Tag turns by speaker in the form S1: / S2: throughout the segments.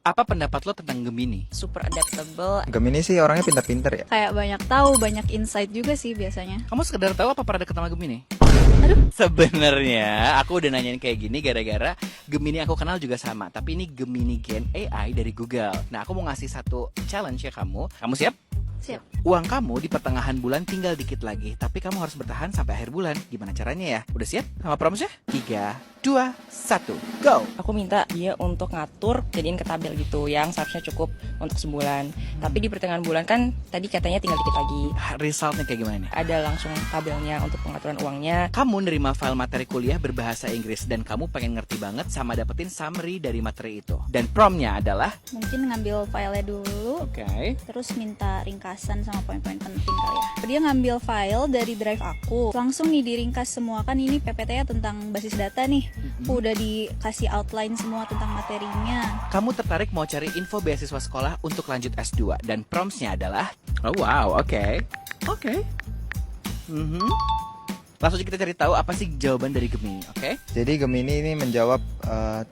S1: Apa pendapat lo tentang Gemini?
S2: Super adaptable.
S3: Gemini sih orangnya pintar-pintar ya.
S4: Kayak banyak tahu, banyak insight juga sih biasanya.
S1: Kamu sekedar tahu apa pernah deket sama Gemini? Sebenarnya aku udah nanyain kayak gini gara-gara Gemini aku kenal juga sama, tapi ini Gemini Gen AI dari Google. Nah, aku mau ngasih satu challenge ya kamu. Kamu siap?
S4: Siap.
S1: Uang kamu di pertengahan bulan tinggal dikit lagi, tapi kamu harus bertahan sampai akhir bulan. Gimana caranya ya? Udah siap sama promptnya? 3, 2, 1, go!
S2: Aku minta dia untuk ngatur jadiin ke tabel gitu yang seharusnya cukup untuk sebulan. Tapi di pertengahan bulan kan tadi katanya tinggal dikit lagi.
S1: Resultnya kayak gimana nih?
S2: Ada langsung tabelnya untuk pengaturan uangnya.
S1: Kamu nerima file materi kuliah berbahasa Inggris dan kamu pengen ngerti banget sama dapetin summary dari materi itu. Dan promptnya adalah
S4: Mungkin ngambil filenya dulu,
S1: oke.
S4: terus minta ringkasan sama poin-poin penting kali ya. Dia ngambil file dari drive aku, langsung nih diringkas semua, kan ini PPT-nya tentang basis data nih. Udah dikasih outline semua tentang materinya.
S1: Kamu tertarik mau cari info beasiswa sekolah untuk lanjut S2 dan promptnya adalah oh wow, oke. Langsung aja kita cari tahu apa sih jawaban dari Gemini, oke?
S3: Jadi Gemini ini menjawab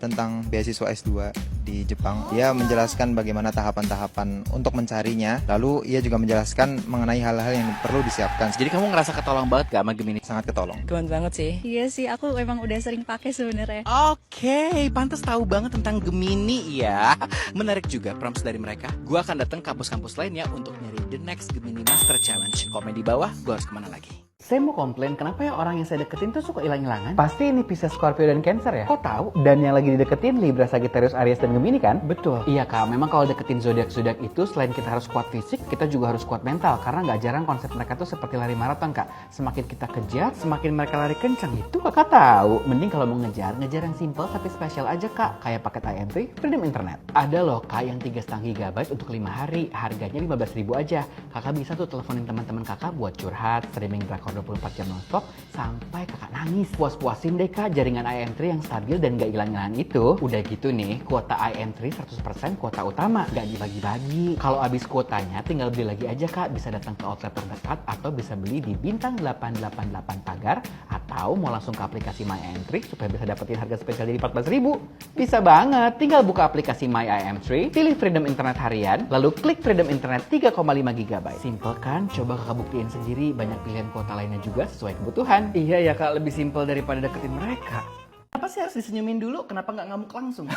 S3: tentang beasiswa S2 di Jepang. Dia menjelaskan bagaimana tahapan-tahapan untuk mencarinya. Lalu ia juga menjelaskan mengenai hal-hal yang perlu disiapkan.
S1: Jadi kamu ngerasa ketolong banget gak sama Gemini?
S3: Sangat ketolong.
S2: Keren banget sih.
S4: Iya sih, aku emang udah sering pakai sebenarnya.
S1: Oke, pantas tahu banget tentang Gemini ya. Menarik juga prompts dari mereka. Gua akan datang ke kampus-kampus lainnya untuk nyari the next Gemini Master Challenge. Komen di bawah, gua harus kemana lagi?
S5: Saya mau komplain, kenapa ya orang yang saya deketin tuh suka hilang-hilangan? Pasti ini Pisces, Scorpio, dan Cancer ya? Kok tahu? Dan yang lagi dideketin Libra, Sagittarius, Aries, dan Gemini kan? Betul. Iya kak, memang kalau deketin zodiak-zodiak itu selain kita harus kuat fisik, kita juga harus kuat mental. Karena nggak jarang konsep mereka tuh seperti lari maraton kak. Semakin kita kejar, semakin mereka lari kencang. Itu kakak tahu. Mending kalau mau ngejar yang simple tapi spesial aja kak. Kayak paket IM3, Freedom Internet. Ada loh kak yang 3,5 GB untuk 5 hari. Harganya 15.000 aja. Kakak bisa tuh teleponin teman-teman kakak buat curhat, streaming drakor 24 jam nonstop sampai kakak nangis. Puas-puasin deh kak jaringan IM3 yang stabil dan gak hilang-hilangan itu. Udah gitu nih, kuota IM3 100% kuota utama, gak dibagi-bagi. Kalau habis kuotanya tinggal beli lagi aja kak. Bisa datang ke outlet terdekat atau bisa beli di Bintang 888 Pagar, atau mau langsung ke aplikasi My IM3 supaya bisa dapetin harga spesial jadi 14.000. Bisa banget, tinggal buka aplikasi My IM3, pilih Freedom Internet harian, lalu klik Freedom Internet 3,5 GB. Simple kan? Coba kakak buktiin sendiri, banyak pilihan kuota lainnya juga sesuai kebutuhan. Iya ya kak, lebih simpel daripada deketin mereka. Kenapa sih harus disenyumin dulu? Kenapa nggak ngamuk langsung?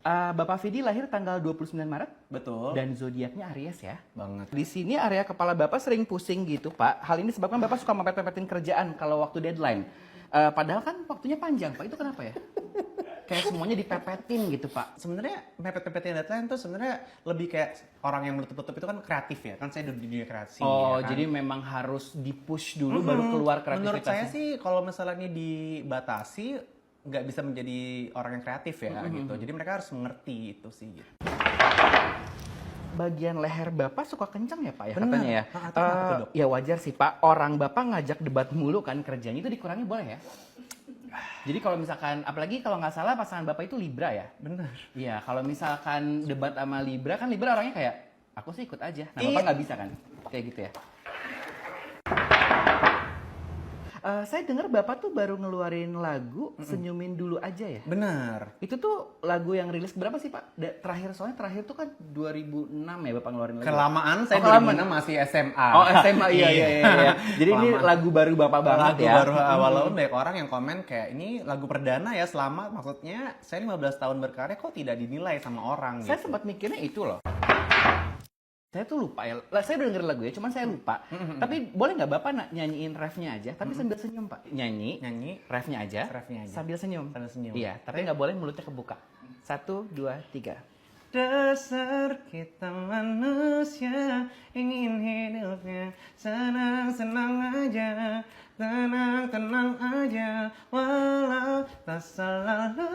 S5: Bapak Vidi lahir tanggal 29 Maret.
S1: Betul.
S5: Dan zodiaknya Aries ya.
S1: Banget.
S5: Di sini area kepala Bapak sering pusing gitu Pak. Hal ini disebabkan Bapak suka mepet-mepetin kerjaan kalau waktu deadline. Padahal kan waktunya panjang Pak, itu kenapa ya? Kayak semuanya dipepetin gitu Pak.
S6: Sebenarnya mepet-mepetin deadline tuh sebenarnya lebih kayak orang yang menutup-tutup itu kan kreatif ya. Kan saya di dunia kreasi.
S5: Oh,
S6: ya kan?
S5: jadi memang harus di-push dulu baru keluar kreativitasnya.
S6: Menurut saya sih kalau misalnya ini dibatasi nggak bisa menjadi orang yang kreatif ya gitu. Jadi mereka harus mengerti itu sih gitu.
S5: Bagian leher Bapak suka kencang ya Pak ya
S6: Bener.
S5: katanya ya?
S6: Itu kenapa tuh, Dok?
S5: Ya wajar sih Pak, orang Bapak ngajak debat mulu kan kerjanya, itu dikurangi boleh ya? Jadi kalau misalkan, apalagi kalau nggak salah pasangan Bapak itu Libra ya?
S6: Bener.
S5: Iya, kalau misalkan debat sama Libra, kan Libra orangnya kayak, aku sih ikut aja. Nah Bapak
S6: Iya.
S5: nggak bisa kan? Kayak gitu ya? Saya dengar Bapak tuh baru ngeluarin lagu Senyumin Dulu Aja ya?
S6: Bener.
S5: Itu tuh lagu yang rilis berapa sih Pak? Soalnya terakhir tuh kan 2006 ya Bapak ngeluarin lagu.
S6: Kelamaan saya
S5: kelamaan.
S6: 2006 masih SMA.
S5: Oh SMA, iya. Jadi ini
S6: Kelamaan.
S5: lagu baru Bapak banget
S6: Lagu
S5: ya?
S6: baru walaupun banyak orang yang komen kayak ini lagu perdana ya, selamat, maksudnya saya 15 tahun berkarya kok tidak dinilai sama orang
S5: Saya
S6: gitu.
S5: sempat mikirnya itu loh. Saya tuh lupa ya, saya udah denger lagu ya, cuman saya lupa. Tapi boleh nggak Bapak nyanyiin refnya aja, tapi sambil senyum Pak. Nyanyi refnya aja, sambil senyum.
S6: Sambil senyum.
S5: Iya, tapi nggak boleh mulutnya kebuka. 1, 2, 3.
S6: Dasar kita manusia ingin hidupnya senang-senang aja, tenang-tenang aja, walau tak selalu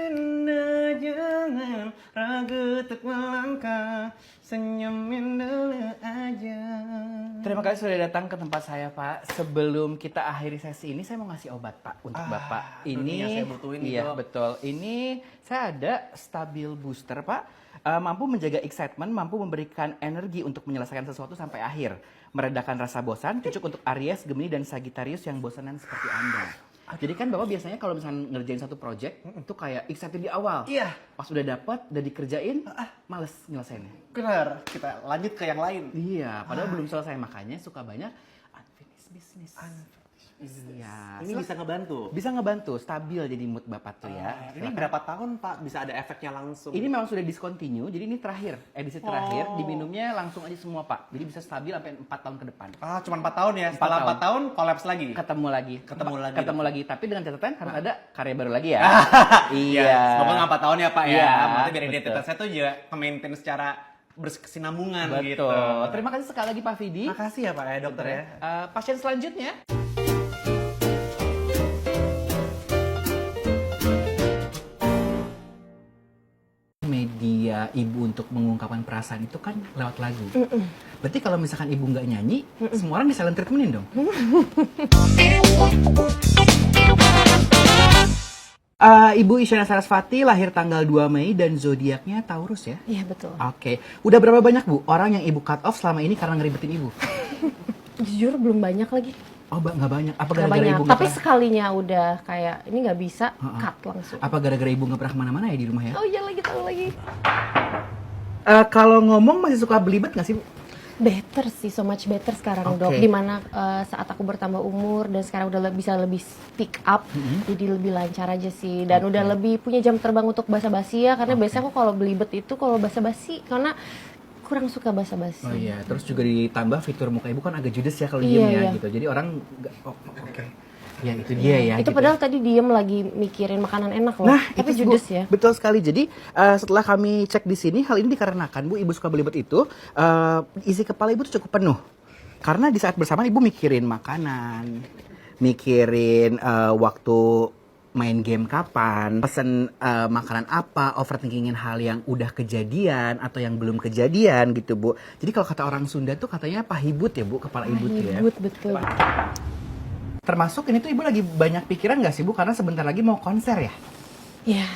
S6: indah, jangan ragu untuk melangkah, senyumin dulu aja.
S5: Terima kasih sudah datang ke tempat saya Pak. Sebelum kita akhiri sesi ini, saya mau ngasih obat Pak untuk Bapak.
S6: ini
S5: Ini
S6: yang saya butuhin
S5: iya
S6: itu.
S5: betul. Ini saya ada stabil booster Pak. Mampu menjaga excitement, mampu memberikan energi untuk menyelesaikan sesuatu sampai akhir. Meredakan rasa bosan, cocok untuk Aries, Gemini, dan Sagittarius yang bosanan seperti Anda. Jadi kan Bapak biasanya kalau misalnya ngerjain satu project itu kayak excited di awal.
S6: Iya.
S5: Pas udah dapat, udah dikerjain, males nyelesainnya.
S6: Benar, kita lanjut ke yang lain.
S5: Iya, padahal belum selesai, makanya suka banyak unfinished business. Iya.
S6: Ini bisa ngebantu.
S5: Bisa ngebantu stabil jadi mood Bapak tuh ya.
S6: Ini berapa tahun Pak bisa ada efeknya langsung?
S5: Ini memang sudah discontinue, jadi ini terakhir, edisi terakhir, diminumnya langsung aja semua Pak. Jadi bisa stabil sampai 4 tahun ke depan.
S6: Cuma 4 tahun ya. Setelah 4 tahun kolaps lagi.
S5: Ketemu lagi.
S6: Ketemu lagi.
S5: Tapi dengan catatan harus ada karya baru lagi ya.
S6: Iya. Semoga nggak 4 tahun ya Pak ya.
S5: Iya,
S6: Maksudnya biar
S5: betul.
S6: identitas saya tuh juga maintain secara berkesinambungan gitu.
S5: Betul. Terima kasih sekali lagi Pak Vidi.
S6: Makasih ya Pak ya dokter ya.
S5: Pasien selanjutnya. Media ibu untuk mengungkapkan perasaan itu kan lewat lagu. Berarti kalau misalkan ibu nggak nyanyi, semua orang di silent treatmentin dong. Ibu Isyana Sarasvati lahir tanggal 2 Mei dan zodiaknya Taurus ya?
S7: Iya betul.
S5: Oke. Udah berapa banyak Bu orang yang ibu cut off selama ini karena ngeribetin ibu?
S7: Jujur belum banyak lagi.
S5: Oh, nggak banyak. Apa
S7: Nggak
S5: gara-gara
S7: banyak.
S5: ibu nggak
S7: Tapi
S5: pernah?
S7: sekalinya udah kayak ini nggak bisa, cut langsung.
S5: Apa gara-gara ibu nggak pernah kemana-mana ya di rumah ya?
S7: Oh iya lagi tahu lagi.
S5: Kalau ngomong masih suka belibet nggak sih Bu?
S7: Better sih, so much better sekarang
S5: Oke.
S7: dok. Dimana saat aku bertambah umur dan sekarang udah bisa lebih speak up, jadi lebih lancar aja sih. Dan udah lebih punya jam terbang untuk basa-basi ya. Karena biasanya aku kalau belibet itu kalau basa-basi karena kurang suka basa-basi.
S5: Oh iya, terus juga ditambah fitur muka ibu kan agak judes ya kalau
S7: Iya,
S5: diem ya
S7: iya.
S5: gitu. Jadi orang nggak, oke. Ya itu dia ya.
S7: Itu
S5: gitu.
S7: padahal tadi diem lagi mikirin makanan enak loh.
S5: Nah,
S7: Tapi
S5: itu,
S7: judes
S5: Bu.
S7: ya.
S5: Betul sekali. Jadi setelah kami cek di sini, hal ini dikarenakan Bu, ibu suka belibet itu isi kepala ibu tuh cukup penuh. Karena di saat bersamaan ibu mikirin makanan, mikirin waktu main game kapan, pesen makanan apa, overthinkingin hal yang udah kejadian atau yang belum kejadian gitu Bu. Jadi kalau kata orang Sunda tuh katanya pahibut ya Bu, kepala ibu tuh ya.
S7: Ribut betul.
S5: Termasuk ini tuh ibu lagi banyak pikiran nggak sih Bu? Karena sebentar lagi mau konser ya.
S7: Ya,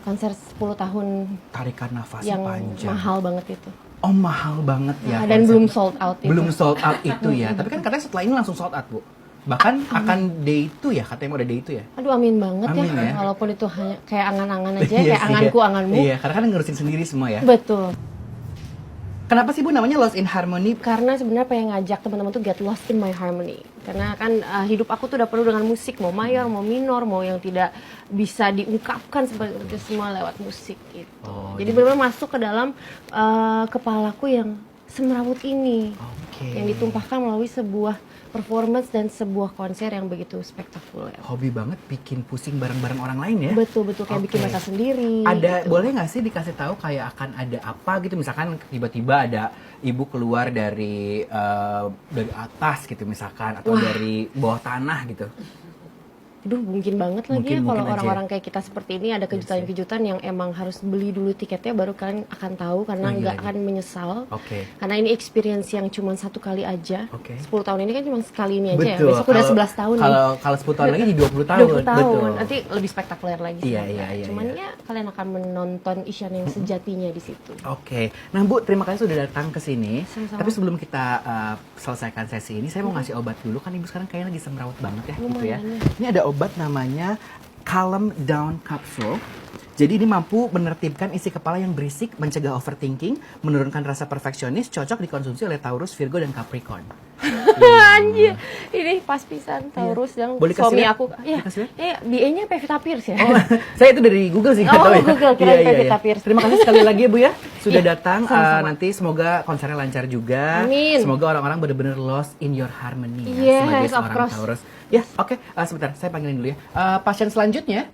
S7: konser 10 tahun
S5: Tarikan nafasnya
S7: yang
S5: panjang.
S7: mahal banget itu.
S5: Oh mahal banget ya.
S7: Nah, dan
S5: konser.
S7: belum sold out itu.
S5: Belum sold out itu ya. Tapi kan katanya setelah ini langsung sold out Bu. Bahkan akan day itu ya, katanya mau ada day itu ya.
S7: Aduh amin banget
S5: Amin ya.
S7: Walaupun itu hanya kayak angan-angan aja,
S5: Iya
S7: kayak
S5: sih,
S7: anganku,
S5: ya.
S7: anganmu.
S5: Iya, karena kan ngurusin sendiri semua ya.
S7: Betul.
S5: Kenapa sih Bu namanya Lost in Harmony?
S7: Karena sebenarnya pengen ngajak teman-teman tuh get lost in my harmony. Karena kan hidup aku tuh udah penuh dengan musik, mau mayor, mau minor, mau yang tidak bisa diungkapkan seperti itu semua lewat musik gitu.
S5: Oh,
S7: Jadi benar-benar masuk ke dalam kepalaku yang semerawut ini.
S5: Oke.
S7: Yang ditumpahkan melalui sebuah performance dan sebuah konser yang begitu spektakuler.
S5: Hobi banget bikin pusing bareng-bareng orang lain ya.
S7: Betul-betul kayak bikin
S5: Oke.
S7: mereka sendiri.
S5: Ada
S7: gitu.
S5: boleh nggak sih dikasih tahu kayak akan ada apa gitu, misalkan tiba-tiba ada ibu keluar dari atas gitu misalkan, atau dari bawah tanah gitu.
S7: Aduh mungkin banget lagi
S5: Mungkin
S7: ya kalau
S5: aja.
S7: orang-orang kayak kita seperti ini ada kejutan-kejutan yang emang harus beli dulu tiketnya baru kalian akan tahu karena
S5: Lagi-lagi.
S7: nggak akan menyesal.
S5: Oke.
S7: Karena ini experience yang cuma satu kali aja.
S5: Oke.
S7: 10 tahun ini kan cuma sekali ini aja ya.
S5: Betul.
S7: Besok udah 11 tahun nih.
S5: Kalau 10 tahun lagi di 20 tahun.
S7: 20 tahun.
S5: Betul.
S7: Nanti lebih spektakuler lagi sih.
S5: Iya, iya,
S7: Cuman
S5: iya.
S7: ya kalian akan menonton Isyana yang sejatinya di situ.
S5: Oke, nah Bu, terima kasih sudah datang ke sini.
S7: Sama-sama.
S5: Tapi sebelum kita selesaikan sesi ini, saya mau ngasih obat dulu. Kan Ibu sekarang kayaknya lagi semrawut banget ya, gitu ya.
S7: Lumayan.
S5: Ini ada obat namanya Calm Down Capsule. Jadi ini mampu menertibkan isi kepala yang berisik, mencegah overthinking, menurunkan rasa perfeksionis, cocok dikonsumsi oleh Taurus, Virgo, dan Capricorn.
S7: Anjir, ini pas pisan Taurus yang
S5: Boleh kasih
S7: suami
S5: lihat?
S7: aku. Iya,
S5: Dikasih lihat?
S7: iya, BA-nya Pevita Pierce ya.
S5: Oh, saya itu dari Google sih, nggak
S7: Oh,
S5: tahu ya.
S7: Google, kirain Pevita Pierce.
S5: Terima kasih sekali lagi ya Bu ya, sudah
S7: Iya,
S5: datang.
S7: sama-sama.
S5: Nanti semoga konsernya lancar juga.
S7: Amin.
S5: Semoga orang-orang benar-benar lost in your harmony ya,
S7: Yes,
S5: sebagai
S7: of
S5: seorang
S7: course.
S5: Taurus. Ya, oke. Sebentar, saya panggilin dulu ya. Pasien selanjutnya.